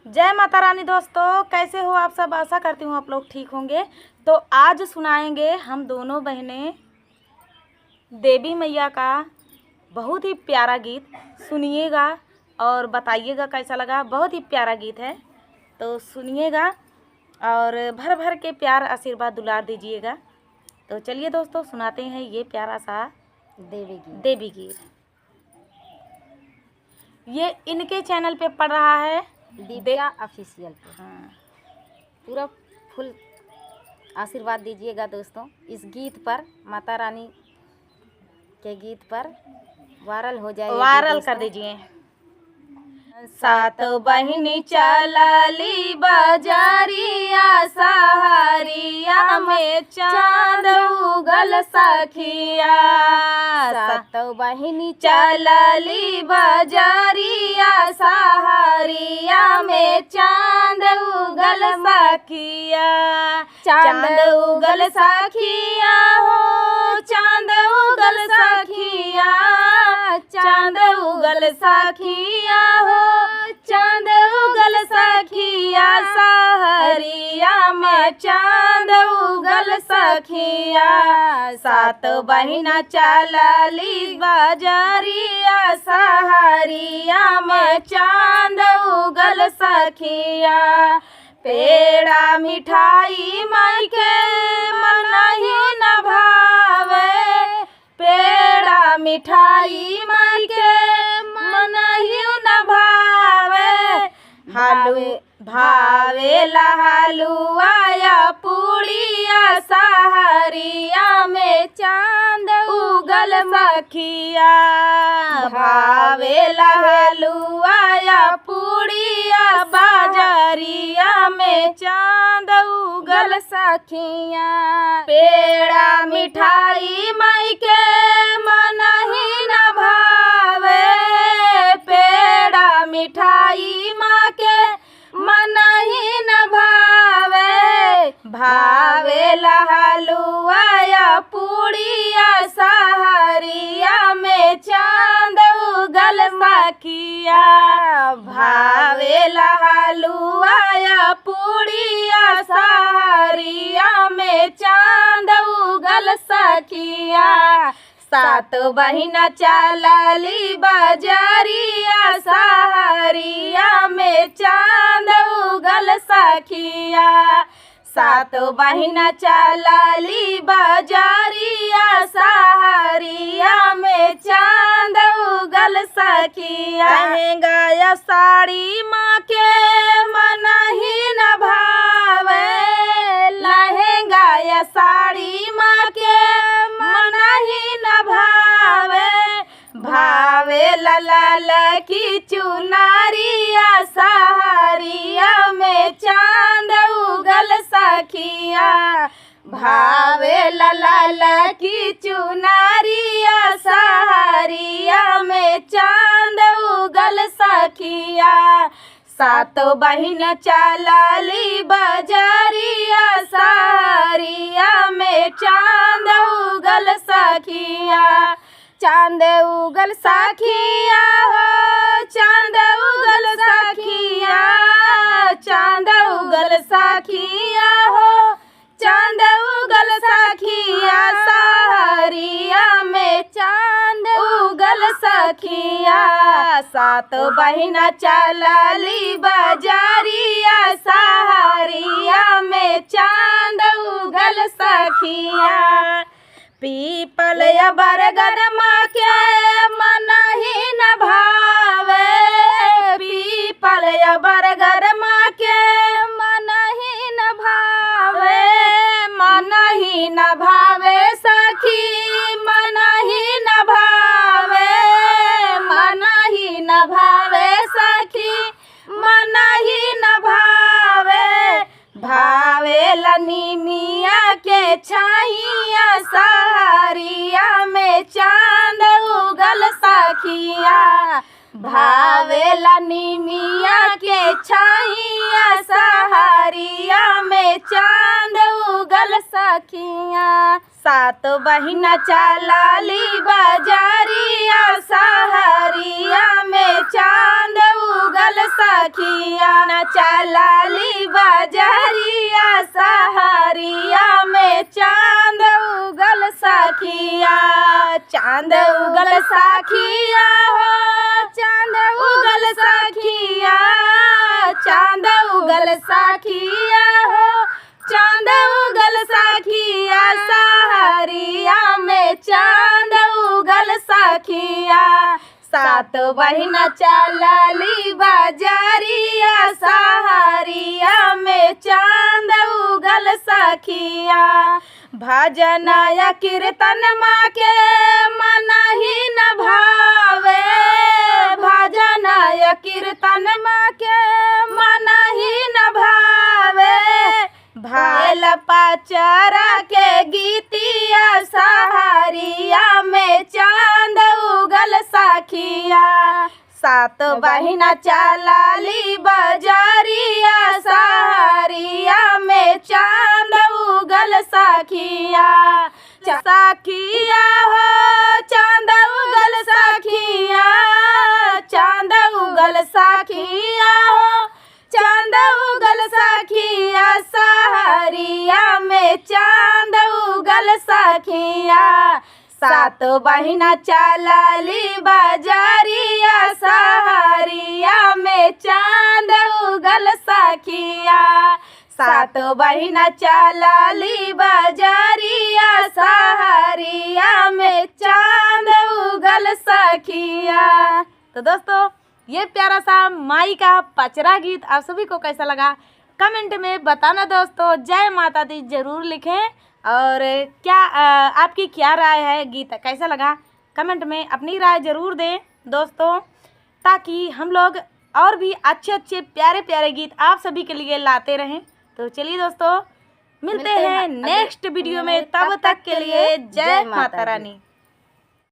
जय माता रानी दोस्तों, कैसे हो आप सब। आशा करती हूँ आप लोग ठीक होंगे। तो आज सुनाएंगे हम दोनों बहनें देवी मैया का बहुत ही प्यारा गीत। सुनिएगा और बताइएगा कैसा लगा। बहुत ही प्यारा गीत है, तो सुनिएगा और भर भर के प्यार आशीर्वाद दुलार दीजिएगा। तो चलिए दोस्तों, सुनाते हैं ये प्यारा सा देवी गीत। ये इनके चैनल पे पड़ रहा है, दिव्या ऑफिशियल पे। हाँ। पूरा फुल आशीर्वाद दीजिएगा दोस्तों। इस गीत पर, माता रानी के गीत पर वायरल हो जाए, वायरल कर दीजिए। सात बहिनी चलली बाजारिया, सहारिया में चांद उगल सखिया। सात बहिनी चलली बाजारिया, सहारिया में चांद उगल सखिया। चांद उगल सखिया हो, चांद उगल सखिया। चांद उगल सखिया हो, चांद उगल सखिया। सहरिया में चांद उगल सखिया। सात बहिना चलली बाजारिया, सहरिया में चांद उगल सखिया। पेड़ा मिठाई माई के मनहि न भावे। पेड़ा मिठाई माई के मनहि न भावे। भावेला हलुआ पूड़िया, सहरिया में चांद उगल सखिया। भावेला हलुआ पूड़िया, बाजारिया में चांद उगल सखिया। पेड़ा मिठाई माई के मनहि न भावे। पेड़ा मिठाई माँ के मनहि न भावे। भावेला हलुआ पूड़िया, सहरिया में चांद उगल सखिया। भावेला हलुआ पूड़िया, सहरिया में चांद उगल सखिया। सात बहिना चलली बाजारिया, सहरिया में चांद उगल सखिया। सात बहिना चलली बाजारिया, सहरिया में चांद उगल सखिया। लहंगा साड़ी माँ के मनहि न भावे। लहंगा साड़ी माँ के मनहि न भावे। भावे लाल की चुनारिया, सहरिया में चांद उगल सखिया। भावे लाल की चुनारिया, सहरिया में चांद उगल सखिया। सात बहिन चलली बाजारिया, सहरिया में चांद उगल सखिया। चांद उगल सखिया हो, चांद उगल सखिया। चांद उगल सखिया हो, चांद उगल सखिया। सहरिया में चांद उगल सखिया। सात बहिना चलली बाजारिया, सहरिया में चांद उगल सखिया। पीपल या बरगद माँ के मनहि न भावे। पीपल या बरगद माँ के मनहि न भावे। मनहि न भावे सखी, मनहि न भावे। मनहि न भावे सखी, मनहि न भावे। भावेला निमिया के छाइया, सहरिया में चांद उगल सखिया। भावेला निमिया के छाइया, सहरिया में चांद उगल सखिया। सात बहिना चालाली बाजारिया सहरिया में चांद उगल सखिया न चालाली बाजारिया सहरिया में चांद उगल सखिया चांद उगल सखिया हो चांद उगल सखिया चांद उगल सखिया हो चांद उगल सखिया सहरिया में चांद उगल सखिया सात बहिना चालाली बाजारिया सहरिया में चांद उगल सखिया भजन या कीर्तन माँ के मन ही न भावे भजन या कीर्तन माँ के मन ही न भावे भाल पाचरा के गीतिया सहरिया में चांद उगल सखिया सात बहिना चालाली बाजारिया सहरिया में चांद उगल सखिया सखिया हो चांद उगल सखिया चांद उगल सखिया हो चांद उगल सखिया सहरिया में चांद उगल सखिया सात बहिना चालाली बाजारिया सहरिया में चांद उगल सखिया सात बहिना चालाली बाजारिया सहरिया में चांद उगल सखिया। तो दोस्तों ये प्यारा सा माई का पचरा गीत आप सभी को कैसा लगा कमेंट में बताना दोस्तों। जय माता दी जरूर लिखें और क्या आपकी क्या राय है, गीत कैसा लगा कमेंट में अपनी राय ज़रूर दें दोस्तों, ताकि हम लोग और भी अच्छे अच्छे प्यारे प्यारे गीत आप सभी के लिए लाते रहें। तो चलिए दोस्तों मिलते हैं नेक्स्ट वीडियो में, तब तक के लिए जय माता रानी।